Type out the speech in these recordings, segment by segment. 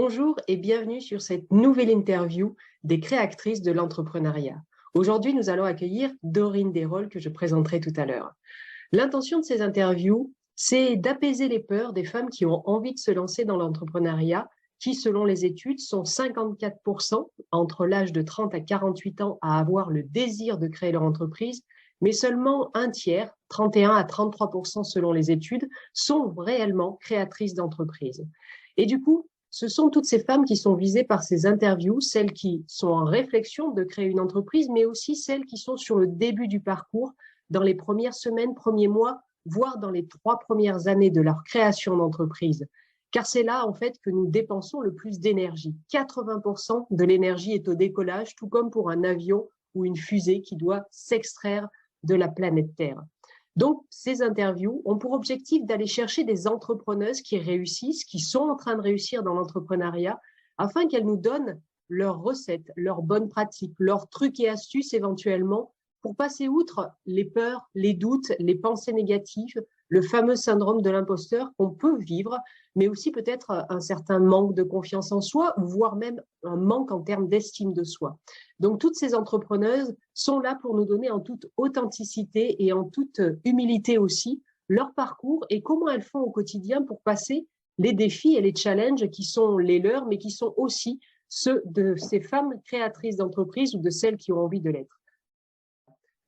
Bonjour et bienvenue sur cette nouvelle interview des créatrices de l'entrepreneuriat. Aujourd'hui, nous allons accueillir Dorine Desrolles que je présenterai tout à l'heure. L'intention de ces interviews, c'est d'apaiser les peurs des femmes qui ont envie de se lancer dans l'entrepreneuriat, qui, selon les études, sont 54% entre l'âge de 30 à 48 ans à avoir le désir de créer leur entreprise, mais seulement un tiers, 31 à 33% selon les études, sont réellement créatrices d'entreprises. Et du coup, ce sont toutes ces femmes qui sont visées par ces interviews, celles qui sont en réflexion de créer une entreprise, mais aussi celles qui sont sur le début du parcours, dans les premières semaines, premiers mois, voire dans les 3 premières années de leur création d'entreprise. Car c'est là, en fait, que nous dépensons le plus d'énergie. 80% de l'énergie est au décollage, tout comme pour un avion ou une fusée qui doit s'extraire de la planète Terre. Donc, ces interviews ont pour objectif d'aller chercher des entrepreneuses qui réussissent, qui sont en train de réussir dans l'entrepreneuriat, afin qu'elles nous donnent leurs recettes, leurs bonnes pratiques, leurs trucs et astuces éventuellement, pour passer outre les peurs, les doutes, les pensées négatives, le fameux syndrome de l'imposteur qu'on peut vivre, mais aussi peut-être un certain manque de confiance en soi, voire même un manque en termes d'estime de soi. Donc, toutes ces entrepreneuses sont là pour nous donner en toute authenticité et en toute humilité aussi leur parcours et comment elles font au quotidien pour passer les défis et les challenges qui sont les leurs, mais qui sont aussi ceux de ces femmes créatrices d'entreprises ou de celles qui ont envie de l'être.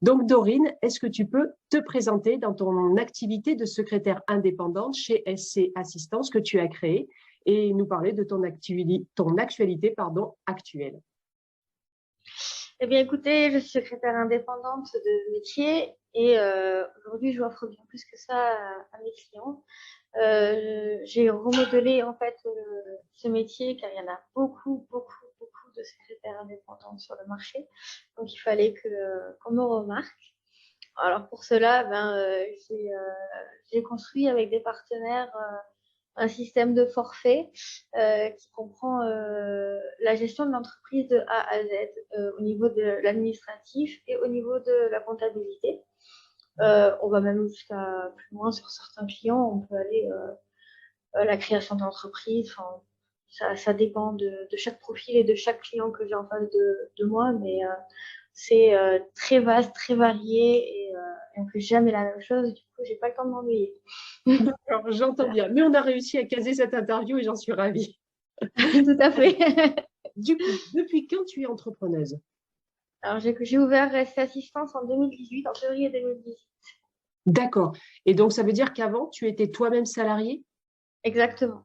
Donc, Dorine, est-ce que tu peux te présenter dans ton activité de secrétaire indépendante chez SC Assistance que tu as créée et nous parler de ton actualité actuelle? Eh bien, écoutez, je suis secrétaire indépendante de métier et aujourd'hui, je offre bien plus que ça à mes clients. J'ai remodelé en fait ce métier car il y en a beaucoup de secrétaires indépendants sur le marché. Donc, il fallait qu'on me remarque. Alors, pour cela, j'ai construit avec des partenaires un système de forfait qui comprend la gestion de l'entreprise de A à Z au niveau de l'administratif et au niveau de la comptabilité. On va même jusqu'à plus loin sur certains clients. On peut aller la création d'entreprise. Ça dépend de chaque profil et de chaque client que j'ai en face de moi, mais c'est très vaste, très varié et on ne fait jamais la même chose. Du coup, j'ai pas le temps de m'ennuyer. D'accord, j'entends bien. Mais on a réussi à caser cette interview et j'en suis ravie. Tout à fait. Du coup, depuis quand tu es entrepreneuse? Alors, j'ai ouvert SC Assistance en 2018, en février 2018. D'accord. Et donc, ça veut dire qu'avant, tu étais toi-même salariée? Exactement.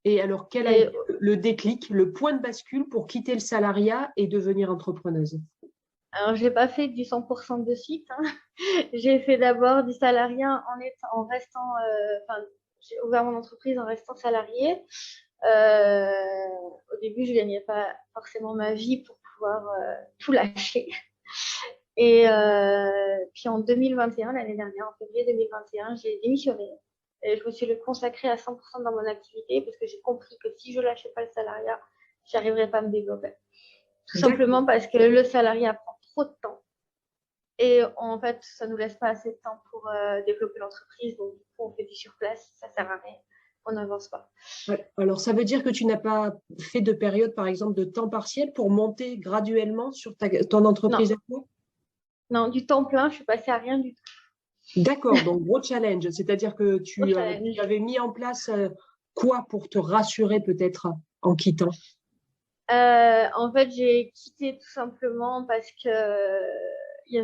Et alors, quel a été le déclic, le point de bascule pour quitter le salariat et devenir entrepreneuse? Alors, je n'ai pas fait du 100% de suite. J'ai fait d'abord du salariat en restant, j'ai ouvert mon entreprise en restant salariée. Au début, je ne gagnais pas forcément ma vie pour pouvoir tout lâcher. Et puis en 2021, l'année dernière, en février 2021, j'ai démissionné. Et je me suis consacrée à 100% dans mon activité parce que j'ai compris que si je lâchais pas le salariat, j'arriverais pas à me développer. Tout simplement parce que le salariat prend trop de temps. Et en fait, ça nous laisse pas assez de temps pour développer l'entreprise. Donc, du coup, on fait du surplace, ça sert à rien. On n'avance pas. Alors, ça veut dire que tu n'as pas fait de période, par exemple, de temps partiel pour monter graduellement sur ton entreprise à toi? Non, du temps plein, je suis passée à rien du tout. D'accord, donc gros challenge. C'est-à-dire que tu avais mis en place quoi pour te rassurer peut-être en quittant? En fait, j'ai quitté tout simplement parce que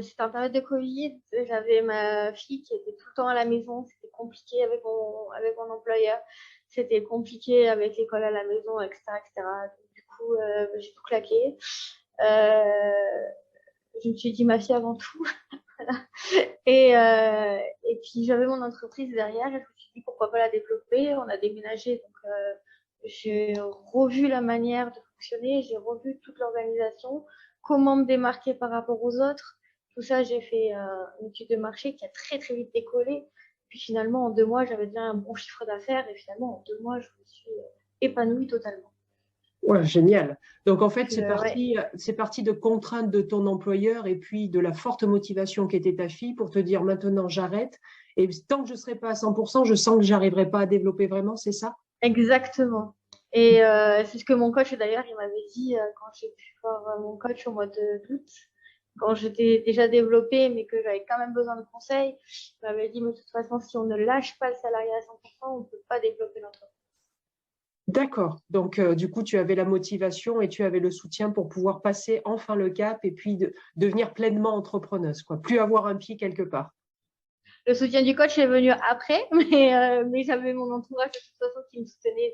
c'était en période de Covid. J'avais ma fille qui était tout le temps à la maison. C'était compliqué avec mon employeur. C'était compliqué avec l'école à la maison, etc., etc. Du coup, j'ai tout claqué. Je me suis dit ma fille avant tout. Voilà. Et puis, j'avais mon entreprise derrière. Et je me suis dit pourquoi pas la développer. On a déménagé, donc j'ai revu la manière de fonctionner, j'ai revu toute l'organisation, comment me démarquer par rapport aux autres. Tout ça, j'ai fait une étude de marché qui a très très vite décollé. Puis finalement, en 2 mois, j'avais déjà un bon chiffre d'affaires et finalement, en 2 mois, je me suis épanouie totalement. Ouais, génial. Donc en fait, c'est parti de contraintes de ton employeur et puis de la forte motivation qu'était ta fille pour te dire maintenant j'arrête. Et tant que je ne serai pas à 100%, je sens que j'arriverai pas à développer vraiment, c'est ça? Exactement. Et c'est ce que mon coach, d'ailleurs, il m'avait dit quand j'ai pu voir mon coach au mois d'août, quand j'étais déjà développée, mais que j'avais quand même besoin de conseils. Il m'avait dit, mais de toute façon, si on ne lâche pas le salarié à 100%, on ne peut pas développer l'entreprise. D'accord. Donc, du coup, tu avais la motivation et tu avais le soutien pour pouvoir passer enfin le cap et puis devenir pleinement entrepreneuse, quoi. Plus avoir un pied quelque part. Le soutien du coach est venu après, mais j'avais mon entourage de toute façon qui me soutenait.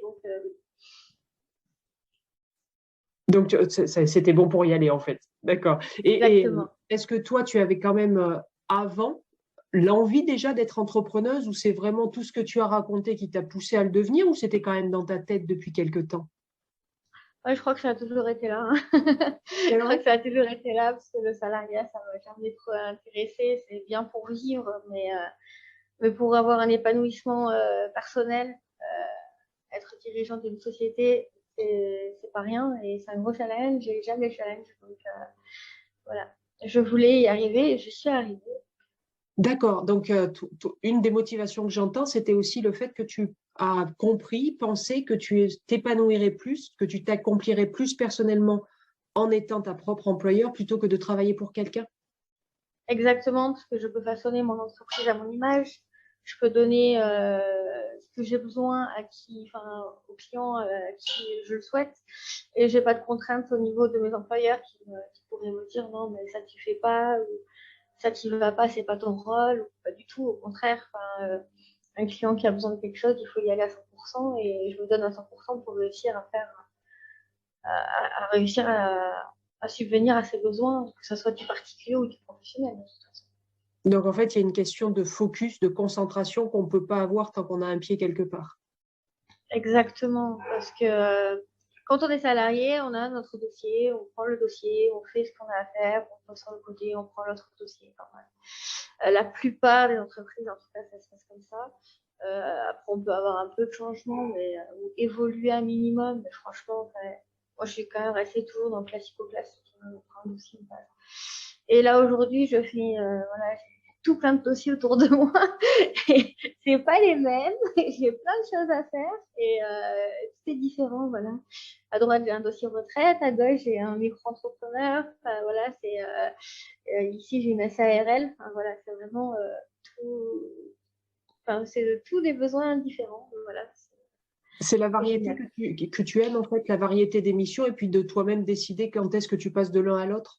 Donc, c'était bon pour y aller, en fait. D'accord. Et Exactement. est-ce que toi, tu avais quand même, avant, l'envie déjà d'être entrepreneuse ou c'est vraiment tout ce que tu as raconté qui t'a poussé à le devenir ou c'était quand même dans ta tête depuis quelque temps? Ouais, je crois que ça a toujours été là. Hein. C'est Je crois vrai? que ça a toujours été là parce que le salariat, ça m'a jamais trop intéressé. C'est bien pour vivre, mais pour avoir un épanouissement personnel, être dirigeant d'une société, c'est pas rien et c'est un gros challenge. J'aime les challenges, donc voilà. Je voulais y arriver et je suis arrivée. D'accord. Donc, une des motivations que j'entends, c'était aussi le fait que tu as compris, pensé que tu t'épanouirais plus, que tu t'accomplirais plus personnellement en étant ta propre employeur plutôt que de travailler pour quelqu'un. Exactement, parce que je peux façonner mon entreprise à mon image. Je peux donner ce que j'ai besoin à qui, enfin, aux clients à qui je le souhaite. Et j'ai pas de contraintes au niveau de mes employeurs qui pourraient me dire non, mais ça tu fais pas, ou ça tu vas pas, c'est pas ton rôle, ou pas du tout. Au contraire, un client qui a besoin de quelque chose, il faut y aller à 100% et je me donne à 100% pour réussir à faire, à réussir à subvenir à ses besoins, que ce soit du particulier ou du professionnel. De toute façon. Donc, en fait, il y a une question de focus, de concentration qu'on ne peut pas avoir tant qu'on a un pied quelque part. Exactement, parce que quand on est salarié, on a notre dossier, on prend le dossier, on fait ce qu'on a à faire, on passe sur le côté, on prend l'autre dossier. Enfin, la plupart des entreprises, en tout cas, ça se passe comme ça. Après, on peut avoir un peu de changement, mais ou évoluer un minimum. Mais franchement, enfin, moi, je suis quand même restée toujours dans le classico-classique. On prend un dossier, et là, aujourd'hui, je fais voilà, tout plein de dossiers autour de moi. Et c'est pas les mêmes. J'ai plein de choses à faire et tout est différent. Voilà. À droite, j'ai un dossier retraite. À gauche, j'ai un micro-entrepreneur. Enfin, voilà, ici, j'ai une SARL. Enfin, voilà, c'est vraiment tout. Enfin, c'est de tous des besoins différents. Voilà, C'est la c'est variété génial. que tu aimes, en fait, la variété des missions et puis de toi-même décider quand est-ce que tu passes de l'un à l'autre.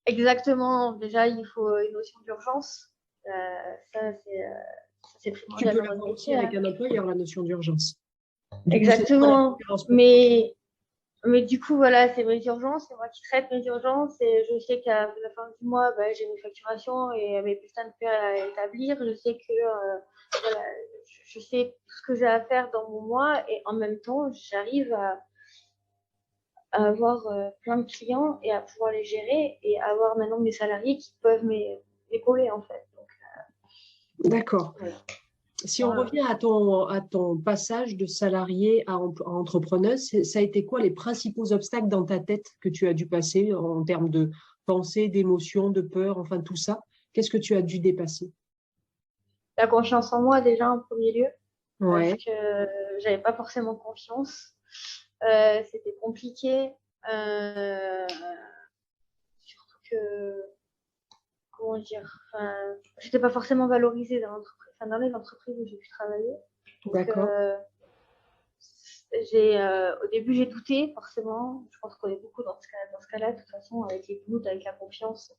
Exactement. Déjà, il faut une notion d'urgence. Ça, c'est Tu primordial peux dans notre l'avoir aussi métier. avec Hein. un employeur, la notion d'urgence. Du coup, c'est quoi la Exactement. différence pour toi? Mais du coup, voilà, c'est mes urgences, c'est moi qui traite mes urgences et je sais qu'à la fin du mois, bah, j'ai mes facturations et mes bulletins de paie à établir. Je sais que voilà, je sais tout ce que j'ai à faire dans mon mois et en même temps, j'arrive à avoir plein de clients et à pouvoir les gérer et avoir maintenant des salariés qui peuvent m'épauler en fait. Donc, D'accord. voilà. Si on Moi, revient à ton passage de salarié à entrepreneuse, ça a été quoi les principaux obstacles dans ta tête que tu as dû passer en termes de pensée, d'émotion, de peur, enfin tout ça? Qu'est-ce que tu as dû dépasser? la confiance en moi déjà en premier lieu parce Ouais, que j'avais pas forcément confiance. C'était compliqué. Euh, Surtout que, comment dire, enfin, j'étais pas forcément valorisée dans l'entreprise, enfin, dans les entreprises où j'ai pu travailler. Donc, d'accord. au début, j'ai douté, forcément. Je pense qu'on est beaucoup dans ce cas-là, de toute façon, avec les doutes, avec la confiance.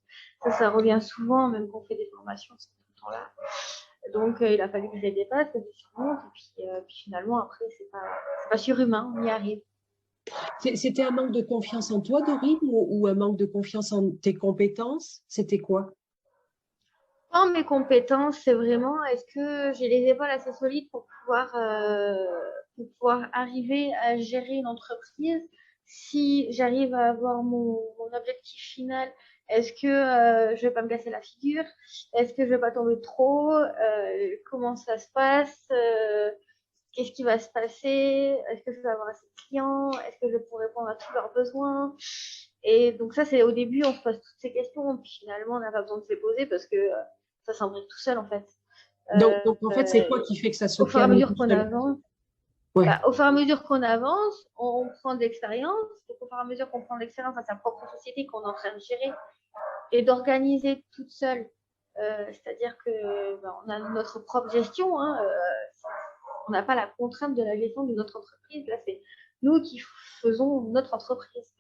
Ça revient souvent, même quand on fait des formations, c'est tout le temps là. Donc, il a fallu que je les dépasse, que je les surmonte. Puis finalement, après, c'est pas surhumain, on y arrive. C'était un manque de confiance en toi, Dorine, ou un manque de confiance en tes compétences? C'était quoi? Dans mes compétences, c'est vraiment est-ce que j'ai les épaules assez solides pour pouvoir arriver à gérer une entreprise. Si j'arrive à avoir mon objectif final, est-ce que je vais pas me casser la figure? Est-ce que je vais pas tomber trop? Comment ça se passe? Qu'est-ce qui va se passer? Est-ce que je vais avoir assez de clients? Est-ce que je vais pouvoir répondre à tous leurs besoins? Et donc ça, c'est au début, on se pose toutes ces questions, puis finalement, on n'a pas besoin de se les poser parce que ça s'embrique tout seul, en fait. Donc, en fait, c'est quoi Euh, qui fait que ça se Au fur et à calme mesure tout qu'on seul? avance. Ouais. Au fur et à mesure qu'on avance, on prend de l'expérience. Donc, au fur et à mesure qu'on prend de l'expérience dans sa propre société qu'on est en train de gérer et d'organiser toute seule, c'est-à-dire que on a notre propre gestion. Hein, on n'a pas la contrainte de la gestion de notre entreprise. Là, c'est nous qui faisons notre entreprise.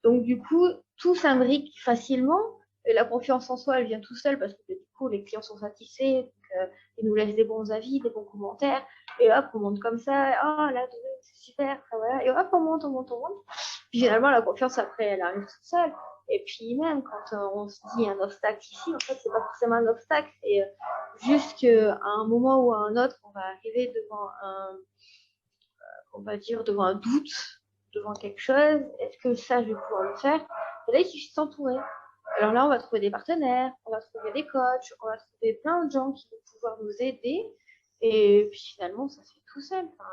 Donc, du coup, tout s'imbrique facilement. Et la confiance en soi, elle vient tout seul parce que du coup, les clients sont satisfaits. Donc, ils nous laissent des bons avis, des bons commentaires. Et hop, on monte comme ça. Oh, là, c'est super. Enfin, voilà. Et hop, on monte, on monte, on monte. Puis finalement, la confiance, après, elle arrive toute seule. Et puis même, quand on se dit un obstacle ici, en fait, c'est pas forcément un obstacle. C'est juste qu'à un moment ou à un autre, on va arriver devant on va dire, devant un doute, devant quelque chose. Est-ce que ça, je vais pouvoir le faire? Et là, il suffit de s'entourer. Alors là, on va trouver des partenaires, on va trouver des coachs, on va trouver plein de gens qui vont pouvoir nous aider. Et puis finalement, ça se fait tout seul. Enfin,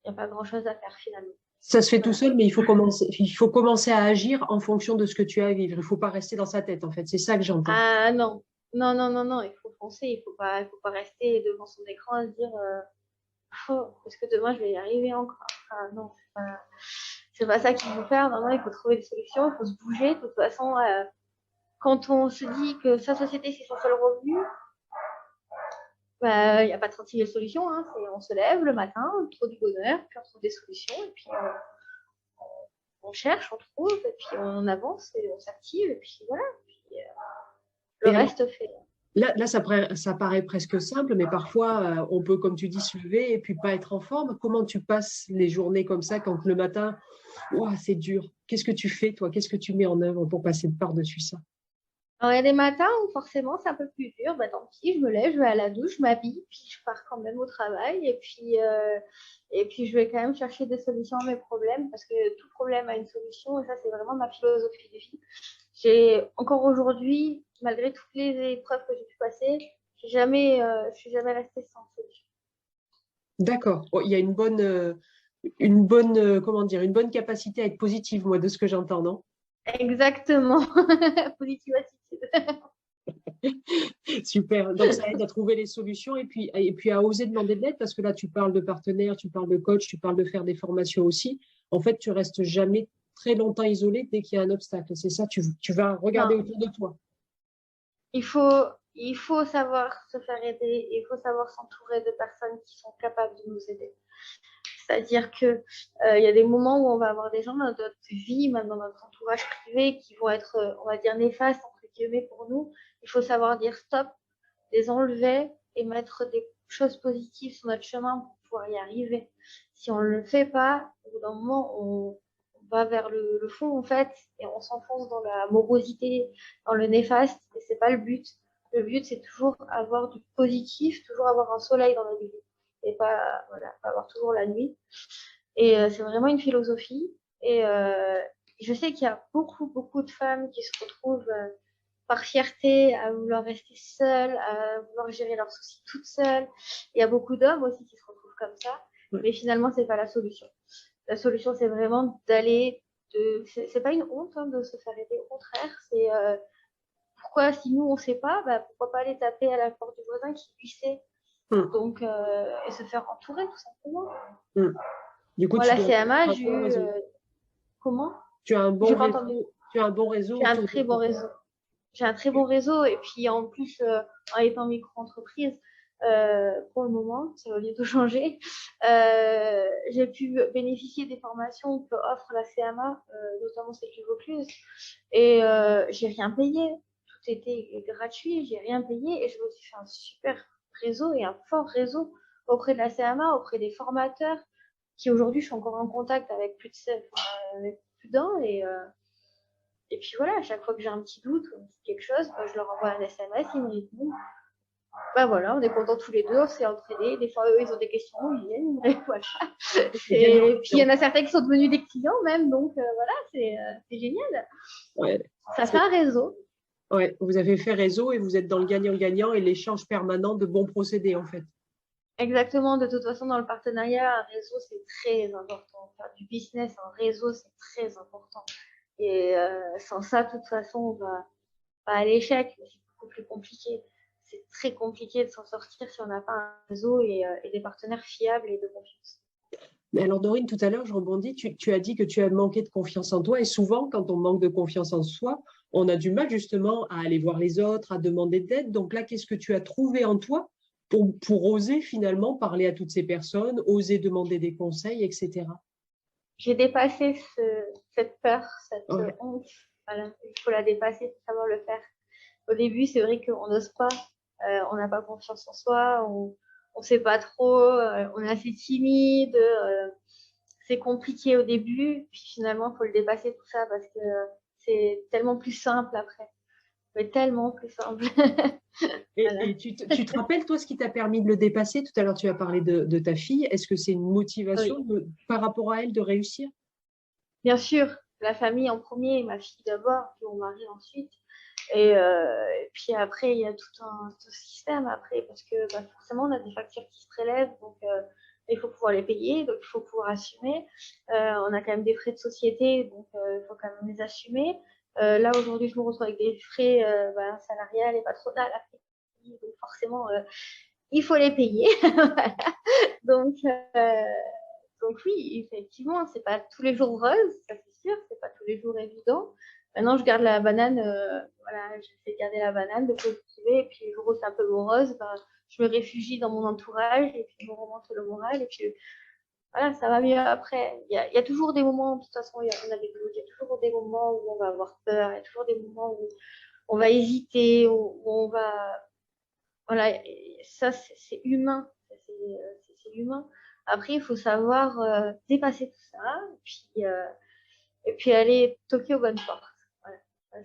y a pas grand-chose à faire finalement. Ça se fait tout Voilà. seul, mais il faut commencer à agir en fonction de ce que tu as à vivre. Il ne faut pas rester dans sa tête, en fait. C'est ça que j'entends. Ah non, non, non, non, non, il faut foncer, il faut pas rester devant son écran et se dire oh, est-ce que demain je vais y arriver encore? Ah, non, c'est pas ça qu'il faut faire. Non, non, il faut trouver des solutions, il faut se bouger. De toute façon, quand on se dit que sa société c'est son seul revenu, il n'y a pas 36 000 solutions. Hein. On se lève le matin, on trouve du bonheur, puis on trouve des solutions, et puis on cherche, on trouve, et puis on avance, et on s'active, et puis voilà. Puis, le Et alors, reste fait. là, ça paraît presque simple, mais parfois, on peut, comme tu dis, se lever et puis pas être en forme. Comment tu passes les journées comme ça quand le matin, ouah, c'est dur. Qu'est-ce que tu fais, toi? Qu'est-ce que tu mets en œuvre pour passer par-dessus ça? Alors, il y a des matins où forcément c'est un peu plus dur. Bah, tant pis, je me lève, je vais à la douche, je m'habille, puis je pars quand même au travail. Et puis je vais quand même chercher des solutions à mes problèmes parce que tout problème a une solution. Et ça, c'est vraiment ma philosophie de vie. Encore aujourd'hui, malgré toutes les épreuves que j'ai pu passer, je suis jamais restée sans solution. D'accord. Bon, il y a une bonne, comment dire, une bonne capacité à être positive, moi, de ce que j'entends, non? Exactement. Positive attitude. Super. Donc, ça aide à trouver les solutions et puis à oser demander de l'aide parce que là, tu parles de partenaires, tu parles de coach, tu parles de faire des formations aussi. En fait, tu restes jamais très longtemps isolé dès qu'il y a un obstacle. C'est ça, tu vas regarder Non, autour de toi. il faut, il faut savoir se faire aider, il faut savoir s'entourer de personnes qui sont capables de nous aider. C'est-à-dire que il y a des moments où on va avoir des gens dans notre vie, même dans notre entourage privé, qui vont être, on va dire, néfastes entre guillemets pour nous. Il faut savoir dire stop, les enlever et mettre des choses positives sur notre chemin pour pouvoir y arriver. Si on ne le fait pas, au bout d'un moment, on va vers le fond en fait et on s'enfonce dans la morosité, dans le néfaste et c'est pas le but. Le but c'est toujours avoir du positif, toujours avoir un soleil dans notre vie et pas voilà, pas avoir toujours la nuit. Et c'est vraiment une philosophie. Et je sais qu'il y a beaucoup beaucoup de femmes qui se retrouvent par fierté à vouloir rester seules, à vouloir gérer leurs soucis toutes seules. Il y a beaucoup d'hommes aussi qui se retrouvent comme ça, Ouais. mais finalement c'est pas la solution. La solution c'est vraiment c'est pas une honte hein, de se faire aider, au contraire, c'est pourquoi si nous on sait pas, pourquoi pas aller taper à la porte du voisin qui lui sait, Hum, donc et se faire entourer tout simplement. hum. Du coup, Moi tu la dois CMA, avoir un j'ai bon eu réseau. comment? Tu as un bon J'ai pas entendu. réseau. Tu as un bon réseau J'ai un autour de très bon toi. réseau. J'ai un très bon réseau et puis en plus, en étant micro-entreprise, pour le moment, ça va bientôt changer, j'ai pu bénéficier des formations que offre la CMA, notamment celle du Vaucluse, et j'ai rien payé. Tout était gratuit, j'ai rien payé et je me suis fait un super réseau et un fort réseau auprès de la CMA, auprès des formateurs qui aujourd'hui, je suis encore en contact avec avec plus d'un et puis voilà, à chaque fois que j'ai un petit doute ou quelque chose, je leur envoie un SMS, ils me répondent. Voilà, on est contents tous les deux, on s'est entraînés. Des fois, eux, ils ont des questions, ils viennent, ils me répondent. Voilà. C'est gagner en Et puis, il y en confiance. a certains qui sont devenus des clients même, donc voilà, c'est génial. Ouais. Ça fait un réseau. Ouais. Vous avez fait réseau et vous êtes dans le gagnant-gagnant et l'échange permanent de bons procédés, en fait. Exactement, de toute façon, dans le partenariat, un réseau, c'est très important. Faire du business en réseau, c'est très important. Et sans ça, de toute façon, on va pas à l'échec, c'est beaucoup plus compliqué. c'est très compliqué de s'en sortir si on n'a pas un réseau et des partenaires fiables et de confiance. Mais alors, Dorine, tout à l'heure, je rebondis, tu as dit que tu as manqué de confiance en toi. Et souvent, quand on manque de confiance en soi, on a du mal justement à aller voir les autres, à demander d'aide. Donc là, qu'est-ce que tu as trouvé en toi pour oser finalement parler à toutes ces personnes, oser demander des conseils, etc. J'ai dépassé cette peur, cette Ouais. honte. Voilà, il faut la dépasser pour savoir le faire. Au début, c'est vrai qu'on n'ose pas, on n'a pas confiance en soi, on sait pas trop, on est assez timide, c'est compliqué au début, puis finalement, il faut le dépasser tout ça parce que c'est tellement plus simple après. Mais tellement plus simple. Voilà. Et tu te rappelles, toi, ce qui t'a permis de le dépasser? Tout à l'heure, tu as parlé de ta fille. Est-ce que c'est une motivation Oui, par rapport à elle de réussir? bien sûr, la famille en premier, ma fille d'abord, puis mon mari ensuite. Et puis après, il y a tout système après, parce que bah, forcément, on a des factures qui se prélèvent, donc il faut pouvoir les payer, donc il faut pouvoir assumer. On a quand même des frais de société, donc il faut quand même les assumer. Là, aujourd'hui, je me retrouve avec des frais bah, salariales et patronales, donc forcément, il faut les payer. donc, euh, donc oui, effectivement, c'est pas tous les jours rose, ça c'est sûr, c'est pas tous les jours évident. Maintenant, je garde la banane, voilà, j'essaie de garder la banane, de positiver, et puis le jour où c'est un peu morose, ben, je me réfugie dans mon entourage, et puis je me remonte le moral, et puis voilà, ça va mieux après. Il y a toujours des moments, de toute façon, on a des doutes, il y a toujours des moments où on va avoir peur, il y a toujours des moments où on va hésiter, où on va, voilà, ça c'est humain, c'est humain. Après, il faut savoir dépasser tout ça, et puis aller toquer aux bonnes portes. Voilà.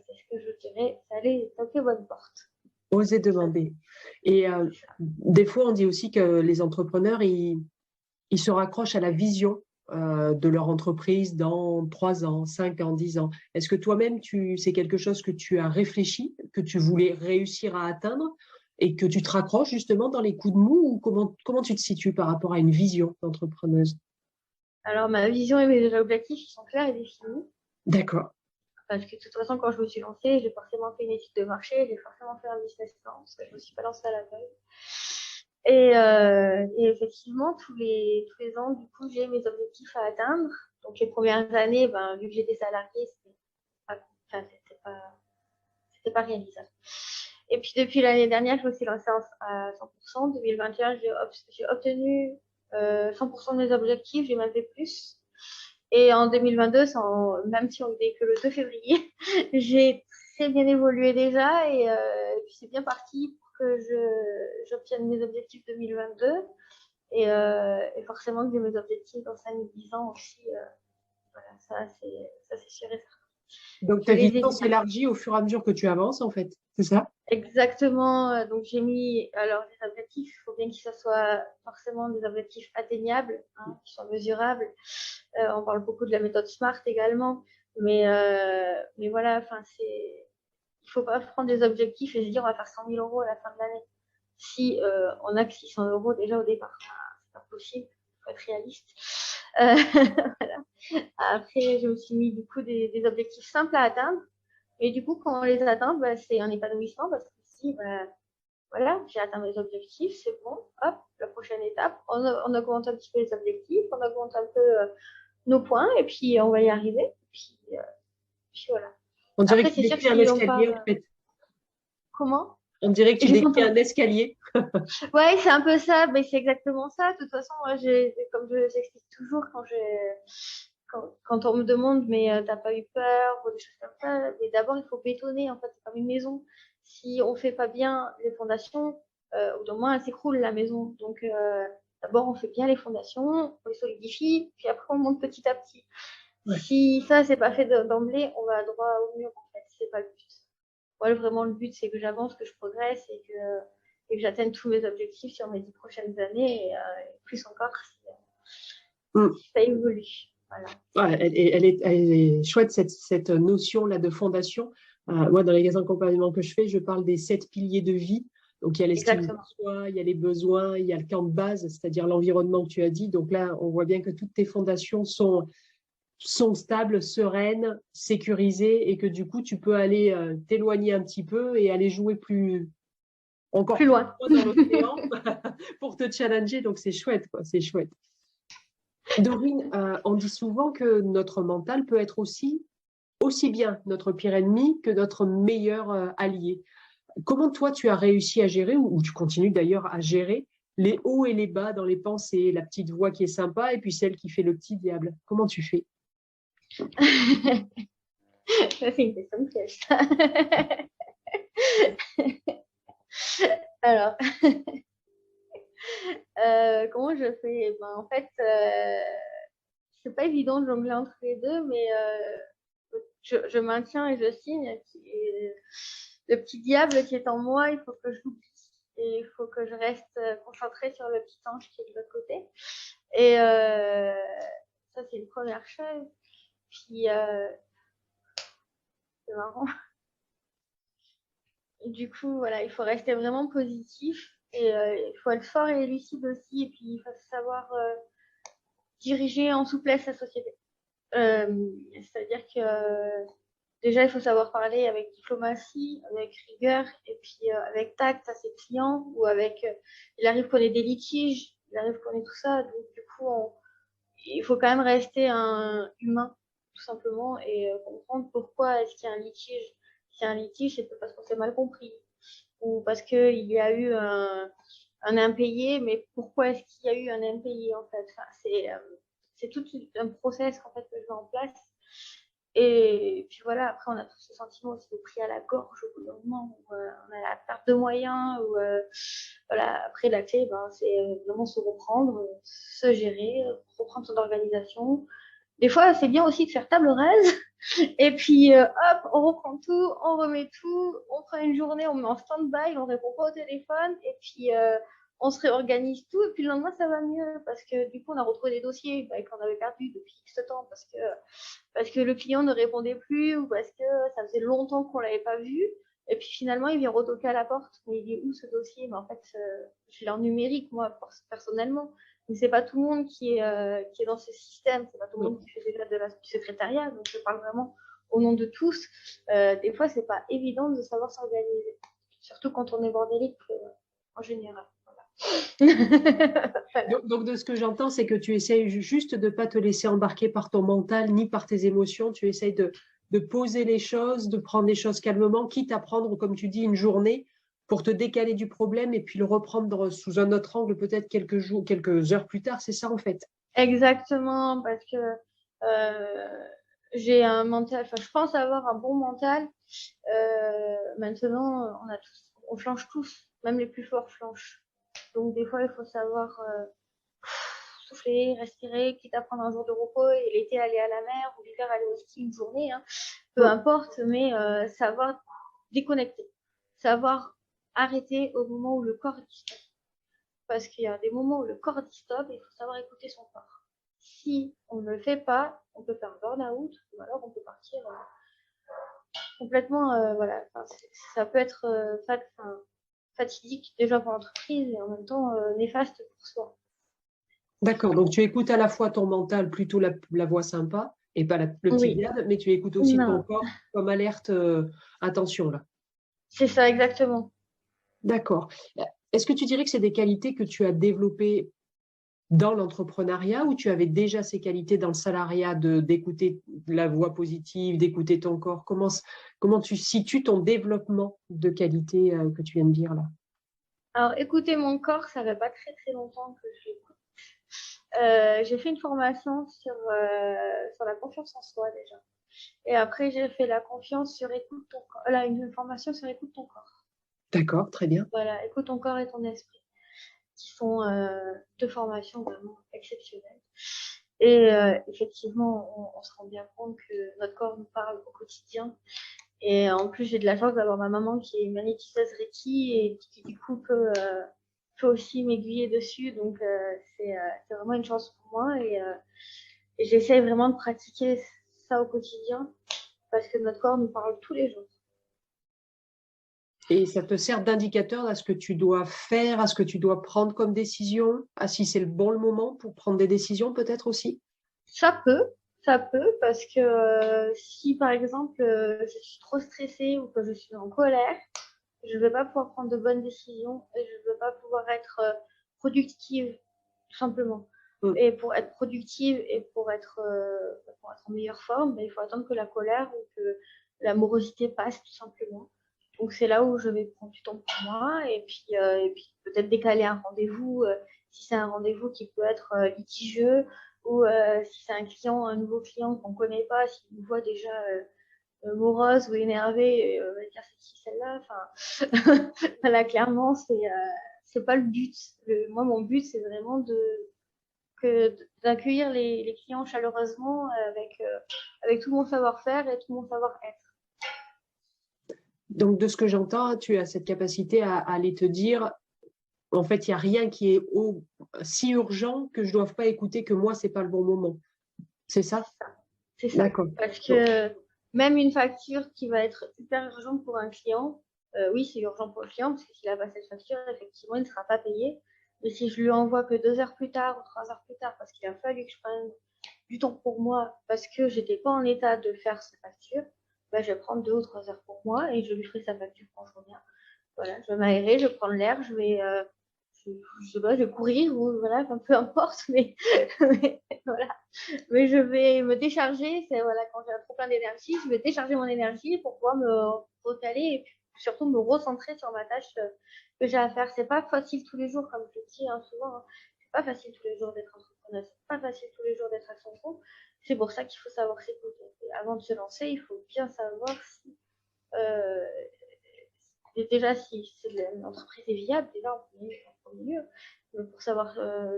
C'est ce que je dirais, c'est aller toquer aux bonnes portes. Oser Ça, demander. Et c'est ça. des fois, on dit aussi que les entrepreneurs, ils se raccrochent à la vision de leur entreprise dans 3 ans, 5 ans, 10 ans. Est-ce que toi-même, c'est quelque chose que tu as réfléchi, que tu voulais réussir à atteindre et que tu te raccroches justement dans les coups de mou ou comment tu te situes par rapport à une vision d'entrepreneuse? Alors, ma vision et mes objectifs, ils sont clairs et définis. D'accord. Parce que de toute façon, quand je me suis lancée, j'ai forcément fait une étude de marché, j'ai forcément fait un business plan, parce que je ne me suis pas lancée à la veille. Et effectivement, tous les ans, du coup, j'ai mes objectifs à atteindre. Donc, les premières années, ben, vu que j'étais salariée, pas, enfin, c'était pas réalisable. Et puis, depuis l'année dernière, je me suis lancée à 100%. 2021, j'ai obtenu 100% de mes objectifs, j'ai même fait plus. Et en 2022, même si on n'est que le 2 février, j'ai très bien évolué déjà et puis c'est bien parti pour que j'obtienne mes objectifs 2022 et forcément que j'ai mes objectifs dans 5-10 ans aussi. Voilà, ça c'est sûr et certain. Donc, Je ta les ai vision mis s'élargit au fur et à mesure que tu avances, en fait. C'est ça? exactement. Donc j'ai mis alors des objectifs. Il faut bien que ça soit forcément des objectifs atteignables, hein, qui sont mesurables. On parle beaucoup de la méthode SMART également, mais voilà, enfin il faut pas prendre des objectifs et se dire on va faire 100 000 euros à la fin de l'année. Si on a que 600 euros déjà au départ, c'est pas possible. Il faut être réaliste. Euh, voilà. Après, je me suis mis du coup des objectifs simples à atteindre. Et du coup, quand on les atteint, bah, c'est un épanouissement parce que si, bah, voilà, j'ai atteint mes objectifs, c'est bon, hop, la prochaine étape, on augmente un petit peu les objectifs, on augmente un peu nos points et puis on va y arriver. Puis voilà. On dirait Après, que tu c'est sûr que décris un si on escalier, part. en fait. Comment? On dirait que tu J'ai pas décris un entendu. escalier. Ouais, c'est un peu ça, mais c'est exactement ça. De toute façon, moi, comme je l'explique toujours quand on me demande, mais t'as pas eu peur ou des choses comme ça, mais d'abord, il faut bétonner, en fait, c'est comme une maison. Si on fait pas bien les fondations, au bout d'un moment, elle s'écroule, la maison. Donc, d'abord, on fait bien les fondations, on les solidifie, puis après, on monte petit à petit. Ouais. Si ça, c'est pas fait d'emblée, on va droit au mur, en fait. C'est pas le but. Moi, vraiment, le but, c'est que j'avance, que je progresse et que j'atteigne tous mes objectifs sur mes 10 prochaines années et plus encore Mm. si ça évolue. Voilà. Ouais, elle est chouette, cette notion-là de fondation. Moi, dans les accompagnements que je fais, je parle des 7 piliers de vie. Donc, il y a l'estime de Exactement. soi, il y a les besoins, il y a le camp de base, c'est-à-dire l'environnement que tu as dit. Donc là, on voit bien que toutes tes fondations sont stables, sereines, sécurisées et que du coup, tu peux aller t'éloigner un petit peu et aller jouer encore plus loin dans l'océan pour te challenger. Donc, c'est chouette, quoi. C'est chouette. Dorine, on dit souvent que notre mental peut être aussi bien notre pire ennemi que notre meilleur allié. Comment toi, tu as réussi à gérer, ou tu continues d'ailleurs à gérer, les hauts et les bas dans les pensées, la petite voix qui est sympa et puis celle qui fait le petit diable? Comment tu fais? Ça, c'est une question de piège. Alors, comment je fais? Ben, en fait, c'est pas évident de jongler entre les deux, mais je maintiens et je signe. Et le petit diable qui est en moi, il faut que je l'oublie. Et il faut que je reste concentrée sur le petit ange qui est de l'autre côté. Et ça, c'est une première chose. Puis, c'est marrant. Et du coup, voilà, il faut rester vraiment positif. Et il faut être fort et lucide aussi. Et puis, il faut savoir diriger en souplesse la société. C'est-à-dire que déjà, il faut savoir parler avec diplomatie, avec rigueur, et puis avec tact à ses clients, ou avec, il arrive qu'on ait des litiges, il arrive qu'on ait tout ça, donc du coup, il faut quand même rester un humain, tout simplement, et comprendre pourquoi est-ce qu'il y a un litige. S'il y a un litige, c'est parce qu'on s'est mal compris, ou parce qu'il y a eu un impayé, mais pourquoi est-ce qu'il y a eu un impayé, en fait? Enfin, c'est tout un process en fait, que je mets en place. Et puis voilà, après, on a tous ce sentiment aussi de pris à la gorge au bout d'un moment où on a la perte de moyens. Où, voilà, après, la clé, ben, c'est vraiment se reprendre, se gérer, reprendre son organisation. Des fois, c'est bien aussi de faire table rase. Et puis, hop, on reprend tout, on remet tout, on prend une journée, on met en stand-by, on répond pas au téléphone. Et puis, on se réorganise tout. Et puis, le lendemain, ça va mieux. Parce que du coup, on a retrouvé des dossiers qu'on avait perdus depuis X temps. Parce que le client ne répondait plus ou parce que ça faisait longtemps qu'on l'avait pas vu. Et puis finalement, il vient retoquer à la porte. Mais il est où ce dossier? Mais en fait, je l'ai en numérique, moi, personnellement. Mais c'est pas tout le monde qui est dans ce système. C'est pas tout le monde qui fait déjà du secrétariat. Donc, je parle vraiment au nom de tous. Des fois, c'est pas évident de savoir s'organiser. Surtout quand on est bordélique en général. Donc, de ce que j'entends, c'est que tu essayes juste de ne pas te laisser embarquer par ton mental ni par tes émotions. Tu essayes de poser les choses, de prendre les choses calmement, quitte à prendre, comme tu dis, une journée pour te décaler du problème et puis le reprendre sous un autre angle, peut-être quelques jours, quelques heures plus tard. C'est ça, en fait. Exactement, parce que j'ai un mental, enfin, je pense avoir un bon mental. Maintenant, on flanche tous, même les plus forts flanchent. Donc, des fois, il faut savoir souffler, respirer, quitte à prendre un jour de repos et l'été aller à la mer ou l'hiver aller au ski une journée, hein, peu importe, mais savoir déconnecter, savoir arrêter au moment où le corps dit stop. Parce qu'il y a des moments où le corps dit stop et il faut savoir écouter son corps. Si on ne le fait pas, on peut faire un burn-out ou alors on peut partir complètement, voilà, ça peut être fatidique déjà pour l'entreprise et en même temps néfaste pour soi. D'accord. Donc, tu écoutes à la fois ton mental, plutôt la voix sympa, et pas le petit Oui, diable, mais tu écoutes aussi ton non, corps comme alerte, attention là. c'est ça exactement. D'accord. Est-ce que tu dirais que c'est des qualités que tu as développées dans l'entrepreneuriat ou tu avais déjà ces qualités dans le salariat d'écouter la voix positive, d'écouter ton corps? Comment tu situes ton développement de qualité que tu viens de dire là? Alors, écouter mon corps, ça fait pas très très longtemps que je l'écoute. J'ai fait une formation sur la confiance en soi déjà. Et après, j'ai fait la confiance sur écoute ton corps. Là, une formation sur écoute ton corps. D'accord, très bien. Voilà, écoute ton corps et ton esprit, qui sont deux formations vraiment exceptionnelles. Et effectivement, on se rend bien compte que notre corps nous parle au quotidien. Et en plus, j'ai de la chance d'avoir ma maman qui est magnétiseuse Reiki et qui du coup peut aussi m'aiguiller dessus. Donc, c'est vraiment une chance pour moi. Et j'essaie vraiment de pratiquer ça au quotidien parce que notre corps nous parle tous les jours. Et ça te sert d'indicateur à ce que tu dois faire, à ce que tu dois prendre comme décision, à si c'est le moment pour prendre des décisions peut-être aussi? Ça peut, parce que si par exemple je suis trop stressée ou que je suis en colère, je ne vais pas pouvoir prendre de bonnes décisions et je ne vais pas pouvoir être productive, tout simplement. Mm. Et pour être productive et pour être en meilleure forme, ben, il faut attendre que la colère ou que la morosité passe, tout simplement. Donc c'est là où je vais prendre du temps pour moi et puis peut-être décaler un rendez-vous si c'est un rendez-vous qui peut être litigieux ou si c'est un client, un nouveau client qu'on ne connaît pas, s'il nous voit déjà morose ou énervée, on va dire c'est qui celle-là. Enfin, voilà, clairement c'est pas le but. Moi mon but c'est vraiment d'accueillir les clients chaleureusement avec tout mon savoir-faire et tout mon savoir-être. Donc, de ce que j'entends, tu as cette capacité à aller te dire, en fait, il n'y a rien qui est si urgent que je ne doive pas écouter que moi, ce n'est pas le bon moment. C'est ça? C'est ça. D'accord. Parce que même une facture qui va être hyper urgente pour un client, oui, c'est urgent pour le client, parce que s'il n'a pas cette facture, effectivement, il ne sera pas payé. Mais si je lui envoie que 2 heures plus tard ou 3 heures plus tard, parce qu'il a fallu que je prenne du temps pour moi, parce que j'étais pas en état de faire sa facture, ben, je vais prendre 2 ou 3 heures pour moi et je lui ferai sa facture quand je reviens. Voilà, je vais m'aérer, je vais prendre l'air, je sais pas, je vais courir ou voilà, enfin, peu importe, mais voilà. Mais je vais me décharger, c'est voilà, quand j'ai trop plein d'énergie, je vais décharger mon énergie pour pouvoir me recaler et puis surtout me recentrer sur ma tâche que j'ai à faire. C'est pas facile tous les jours, comme je le dis souvent, hein. C'est pas facile tous les jours d'être entrepreneur, c'est pas facile tous les jours d'être à son compte. C'est pour ça qu'il faut savoir s'écouter. Avant de se lancer, il faut bien savoir si euh, déjà si l'entreprise est viable, déjà en premier lieu, mais pour savoir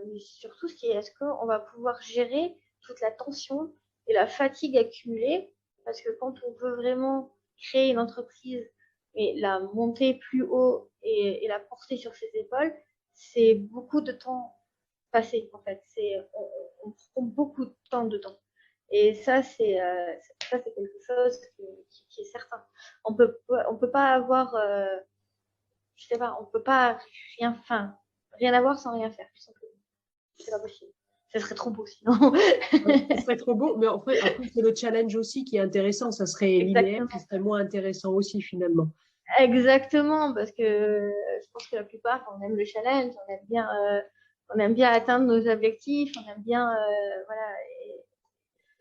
mais surtout si est-ce qu'on va pouvoir gérer toute la tension et la fatigue accumulée, parce que quand on veut vraiment créer une entreprise et la monter plus haut et la porter sur ses épaules, c'est beaucoup de temps passé en fait. On prend beaucoup de temps dedans. Et ça, c'est quelque chose qui est certain. On peut pas avoir, je sais pas, on peut pas rien avoir sans rien faire, tout simplement. C'est pas possible. Ce serait trop beau sinon. Ce serait trop beau, mais en fait, après, c'est le challenge aussi qui est intéressant. Ça serait linéaire, Exactement. ça serait moins intéressant aussi finalement. Exactement, parce que je pense que la plupart, on aime le challenge, on aime bien atteindre nos objectifs, on aime bien, voilà. Et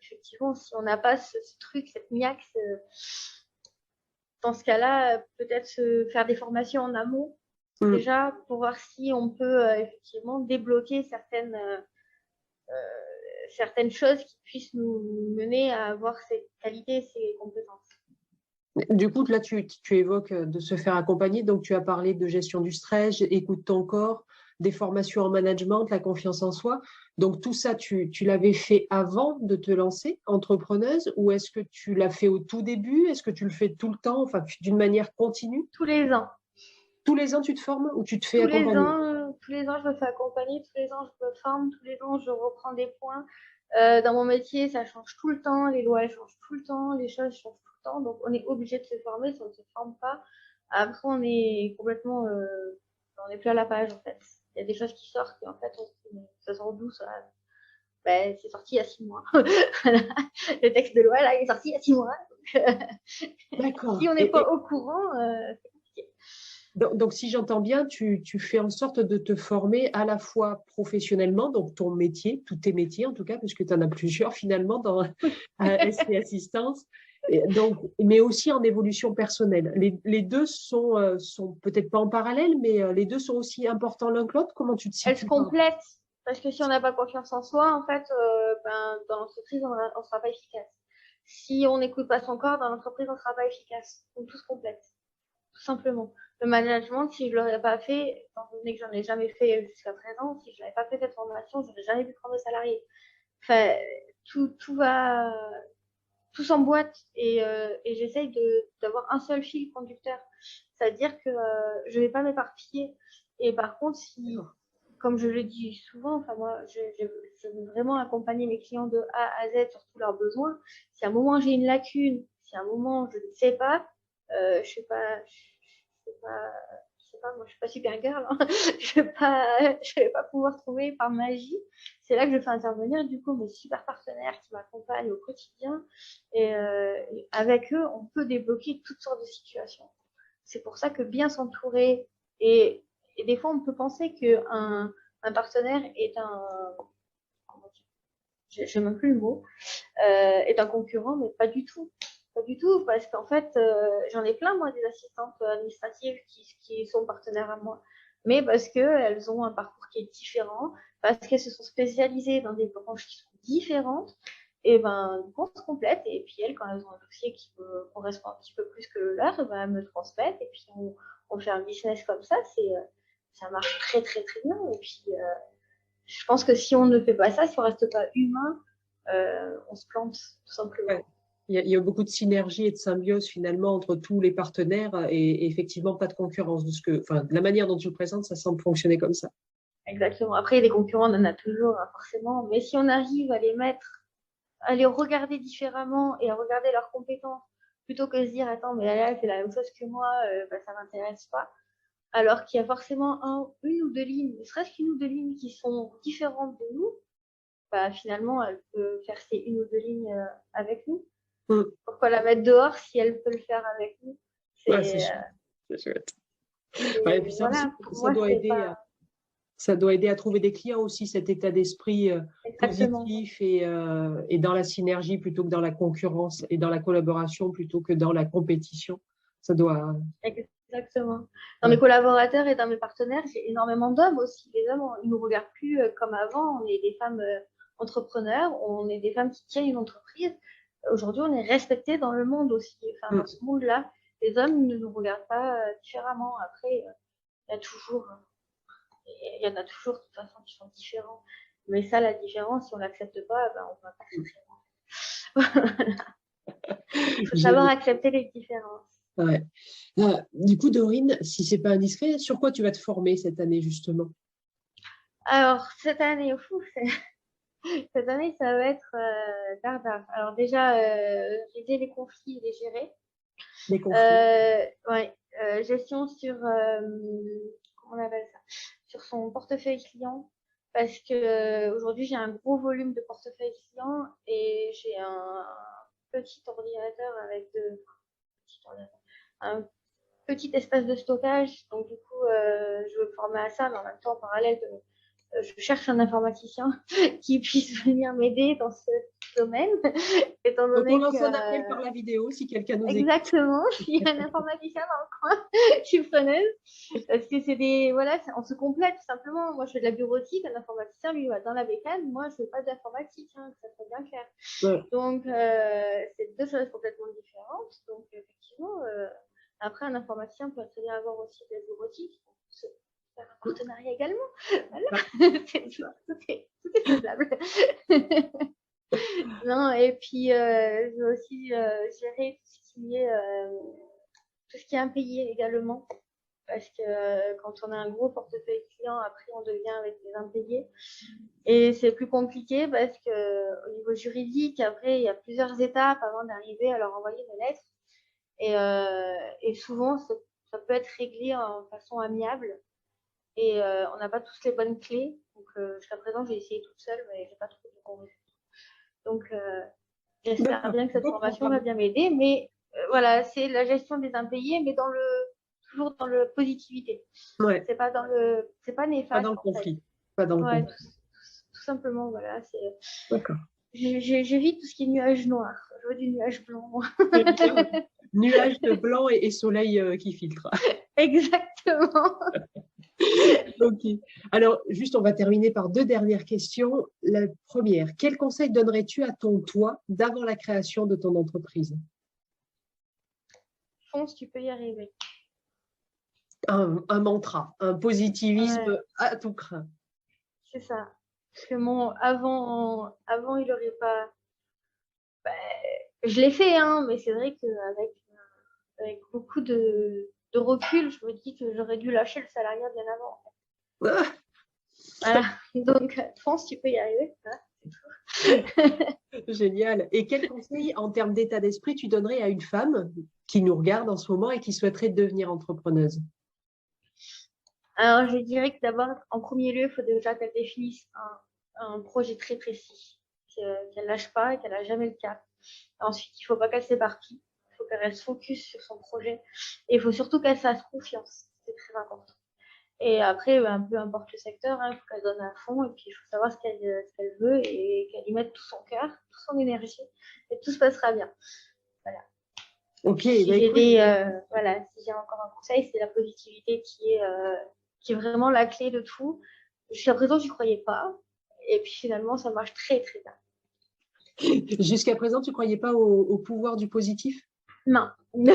effectivement, si on n'a pas ce truc, cette niaque, dans ce cas-là, peut-être se faire des formations en amont, Mm. déjà, pour voir si on peut effectivement débloquer certaines choses qui puissent nous mener à avoir ces qualités, ces compétences. Du coup, là, tu évoques de se faire accompagner. Donc, tu as parlé de gestion du stress, écoute ton corps, des formations en management, la confiance en soi. Donc, tout ça, tu l'avais fait avant de te lancer entrepreneuse ou est-ce que tu l'as fait au tout début? Est-ce que tu le fais tout le temps, enfin, d'une manière continue? Tous les ans. Tous les ans, tu te formes ou tu te fais accompagner? Tous les ans, je me fais accompagner, tous les ans, je me forme, tous les ans, je reprends des points. Dans mon métier, ça change tout le temps, les lois changent tout le temps, les choses changent tout le temps, donc on est obligé de se former. Si on ne se forme pas, après on est complètement, on n'est plus à la page en fait. Il y a des choses qui sortent et en fait on se dit, mais ça sort d'où ça? Ben, c'est sorti il y a 6 mois. Voilà. Le texte de loi là, il est sorti il y a 6 mois. D'accord. Si on n'est pas au courant, c'est compliqué. Donc, si j'entends bien, tu fais en sorte de te former à la fois professionnellement, donc ton métier, tous tes métiers en tout cas, puisque tu en as plusieurs finalement dans ST Assistance, et donc, mais aussi en évolution personnelle. Les deux sont peut-être pas en parallèle, mais les deux sont aussi importants l'un que l'autre. Comment tu te Elle se situes? complète. Parce que si on n'a pas confiance en soi, en fait, dans l'entreprise, on ne sera pas efficace. Si on n'écoute pas son corps, dans l'entreprise, on ne sera pas efficace. Donc tout se complète, tout simplement. Le management, si je ne l'aurais pas fait, étant donné que j'en ai jamais fait jusqu'à présent, si je n'avais pas fait cette formation, je n'aurais jamais pu prendre de salarié. Enfin, tout va, tout s'emboîte et j'essaye d'avoir un seul fil conducteur. C'est-à-dire que je ne vais pas m'éparpiller. Et par contre, si, comme je le dis souvent, enfin moi, je veux vraiment accompagner mes clients de A à Z sur tous leurs besoins. Si à un moment j'ai une lacune, si à un moment je ne sais pas, je sais pas, moi je suis pas super girl, hein. Je vais pas pouvoir trouver par magie. C'est là que je fais intervenir du coup mes super partenaires qui m'accompagnent au quotidien et avec eux on peut débloquer toutes sortes de situations. c'est pour ça que bien s'entourer, et des fois, on peut penser qu'un partenaire est je n'ai même plus le mot, est un concurrent, mais pas du tout. Pas du tout, parce qu'en fait, j'en ai plein, moi, des assistantes administratives qui sont partenaires à moi, mais parce qu'elles ont un parcours qui est différent, parce qu'elles se sont spécialisées dans des branches qui sont différentes, et ben, on se complète, et puis elles, quand elles ont un dossier qui correspond un petit peu plus que le leur, ben, elles me transmettent, et puis on fait un business comme ça, ça marche très, très, très bien, et puis je pense que si on ne fait pas ça, si on reste pas humain, on se plante, tout simplement. Ouais. Il y a beaucoup de synergie et de symbiose finalement entre tous les partenaires et effectivement pas de concurrence. De la manière dont tu le présentes, ça semble fonctionner comme ça. Exactement. Après, les concurrents, on en a toujours, hein, forcément. Mais si on arrive à les mettre, à les regarder différemment et à regarder leurs compétences, plutôt que de se dire, attends, mais elle fait la même chose que moi, bah, ça m'intéresse pas. Alors qu'il y a forcément une ou deux lignes, ne serait-ce qu'une ou deux lignes qui sont différentes de nous, bah, finalement, elle peut faire ces une ou deux lignes avec nous. Pourquoi la mettre dehors si elle peut le faire avec nous? Ouais, c'est chouette. C'est chouette. Ouais, et puis Voilà, pour moi, ça doit aider à trouver des clients aussi, cet état d'esprit positif et dans la synergie plutôt que dans la concurrence et dans la collaboration plutôt que dans la compétition. Ça doit. Exactement. Dans mes collaborateurs et dans mes partenaires, j'ai énormément d'hommes aussi. Les hommes, ils ne nous regardent plus comme avant. On est des femmes entrepreneurs, on est des femmes qui tiennent une entreprise. Aujourd'hui, on est respectés dans le monde aussi. Enfin, dans ce monde-là, les hommes ne nous regardent pas différemment. Après, il y en a toujours de toute façon qui sont différents. Mais ça, la différence, si on l'accepte pas, ben, on va pas très loin. Il faut savoir accepter les différences. Ouais. Du coup, Dorine, si c'est pas indiscret, sur quoi tu vas te former cette année justement? Alors, cette année, cette année, ça va être dardard. Alors déjà, aider les conflits et les gérer. Les conflits. Ouais, gestion sur, comment on appelle ça, sur son portefeuille client. Parce que aujourd'hui, j'ai un gros volume de portefeuille client et j'ai un petit ordinateur avec un petit espace de stockage. Donc, du coup, je veux me former à ça, mais en même temps, en parallèle, je cherche un informaticien qui puisse venir m'aider dans ce domaine. Étant donné donc, on lance un appel par la vidéo si quelqu'un nous écoute. Exactement, il y a un informaticien dans le coin, je suis preneuse. Parce que voilà, on se complète tout simplement. Moi, je fais de la bureautique, un informaticien, lui, va dans la bécane. Moi, je ne fais pas d'informatique, hein, que ça soit bien clair. Ouais. Donc, c'est deux choses complètement différentes. Donc, effectivement, après, un informaticien peut très bien avoir aussi de la bureautique. Faire un partenariat également. Voilà. Tout est faisable. Non, et puis je vais aussi gérer tout ce qui est impayé également. Parce que quand on a un gros portefeuille client, après on devient avec des impayés. Et c'est plus compliqué parce que au niveau juridique, après il y a plusieurs étapes avant d'arriver à leur envoyer des lettres. Et souvent, ça peut être réglé en façon amiable. Et on n'a pas tous les bonnes clés. Donc jusqu'à présent, j'ai essayé toute seule, mais j'ai pas trouvé de bon résultat. Donc, j'espère bien que cette formation va bien m'aider. Mais voilà, c'est la gestion des impayés, mais toujours dans le positivité. Ouais. C'est pas néfaste. Pas dans le conflit. Pas dans le conflit. Tout simplement, voilà. D'accord. J'évite tout ce qui est nuage noir. Je veux du nuage blanc. Nuage de blanc et soleil qui filtre. Exactement. Ok. Alors, juste, on va terminer par deux dernières questions. La première, quel conseil donnerais-tu à ton toi d'avant la création de ton entreprise? Fonce, tu peux y arriver. Un mantra, un positivisme à tout craint. C'est ça. Parce que avant, il n'aurait pas. Je l'ai fait, hein, mais c'est vrai qu'avec beaucoup de recul, je me dis que j'aurais dû lâcher le salariat bien avant. Voilà. Donc, fonce, tu peux y arriver. Génial. Et quel conseil en termes d'état d'esprit tu donnerais à une femme qui nous regarde en ce moment et qui souhaiterait devenir entrepreneuse? Alors, je dirais que d'abord, en premier lieu, il faut déjà qu'elle définisse un projet très précis, qu'elle ne lâche pas et qu'elle n'a jamais le cap. Ensuite, il ne faut pas qu'elle s'éparpille. Il faut qu'elle reste focus sur son projet. Et il faut surtout qu'elle fasse confiance. C'est très important. Et après, peu importe le secteur, il faut qu'elle donne à fond. Et puis, il faut savoir ce qu'elle veut et qu'elle y mette tout son cœur, toute son énergie. Et tout se passera bien. Voilà. Ok, Si bah, écoute, si j'ai encore un conseil, c'est la positivité qui est vraiment la clé de tout. Jusqu'à présent, j'y croyais pas. Et puis finalement, ça marche très, très bien. jusqu'à présent, tu croyais pas au pouvoir du positif? Non. Non,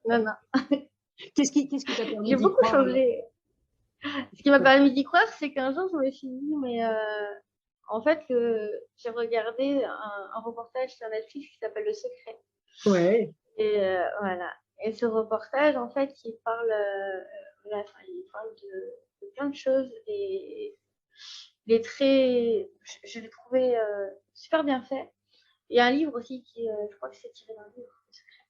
non. Qu'est-ce qui t'a permis J'ai d'y beaucoup croire alors? changé. Ce qui m'a permis d'y croire, c'est qu'un jour, je me suis dit, mais en fait, j'ai regardé un reportage sur Netflix qui s'appelle Le Secret. Ouais. Et voilà. Et ce reportage, en fait, il parle de plein de choses et il est très, je l'ai trouvé super bien fait. Il y a un livre aussi je crois que c'est tiré d'un livre.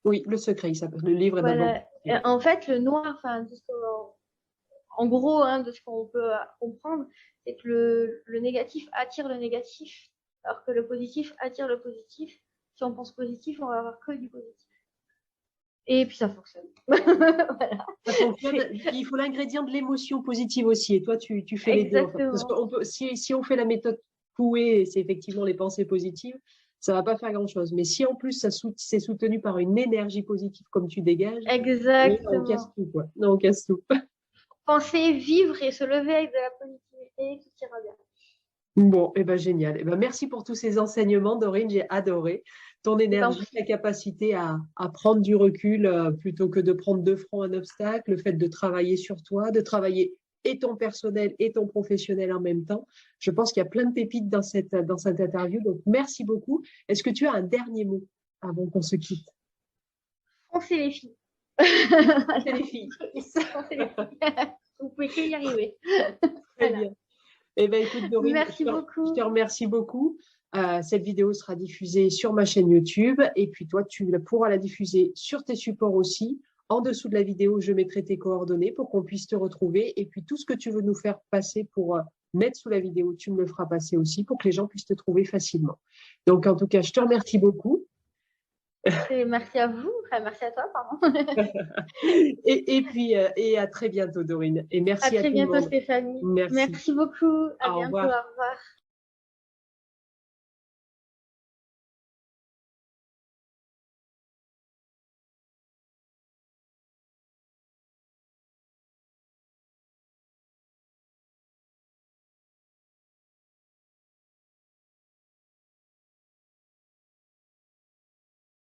Oui, Le Secret, il s'appelle. Le livre est d'abord. Voilà. Et en fait, le noir, en gros, de ce qu'on peut comprendre, c'est que le négatif attire le négatif, alors que le positif attire le positif. Si on pense positif, on va avoir que du positif. Et puis ça fonctionne. Voilà. Ça fonctionne. Il faut l'ingrédient de l'émotion positive aussi. Et toi, tu fais les deux. Enfin, parce Exactement. qu'on peut, si on fait la méthode Coué, et c'est effectivement les pensées positives, ça va pas faire grand-chose. Mais si en plus c'est soutenu par une énergie positive comme tu dégages, là, on casse Exactement. tout, quoi. Non, on casse tout. Penser, vivre et se lever avec de la positivité, tout ira bien. Bon, eh ben, génial. Eh ben, merci pour tous ces enseignements, Dorine. J'ai adoré ton Je t'en énergie, ta prie. capacité à prendre du recul plutôt que de prendre de front un obstacle, le fait de travailler sur toi, de travailler et ton personnel et ton professionnel en même temps. Je pense qu'il y a plein de pépites dans cette interview. Donc, merci beaucoup. Est-ce que tu as un dernier mot avant qu'on se quitte? Foncez les filles. C'est les filles. Foncez les filles. Vous pouvez que y arriver. Très Voilà. bien. Eh bien, écoute, Dorine, Merci je te beaucoup. remercie beaucoup. Cette vidéo sera diffusée sur ma chaîne YouTube et puis toi, tu pourras la diffuser sur tes supports aussi. En dessous de la vidéo, je mettrai tes coordonnées pour qu'on puisse te retrouver. Et puis, tout ce que tu veux nous faire passer pour mettre sous la vidéo, tu me le feras passer aussi pour que les gens puissent te trouver facilement. Donc, en tout cas, je te remercie beaucoup. Et merci à vous. Enfin, merci à toi, pardon. Et puis, et à très bientôt, Dorine. Et À merci à très tout le bientôt, monde. Stéphanie. Merci. Merci beaucoup. À Au bientôt. revoir. Au revoir.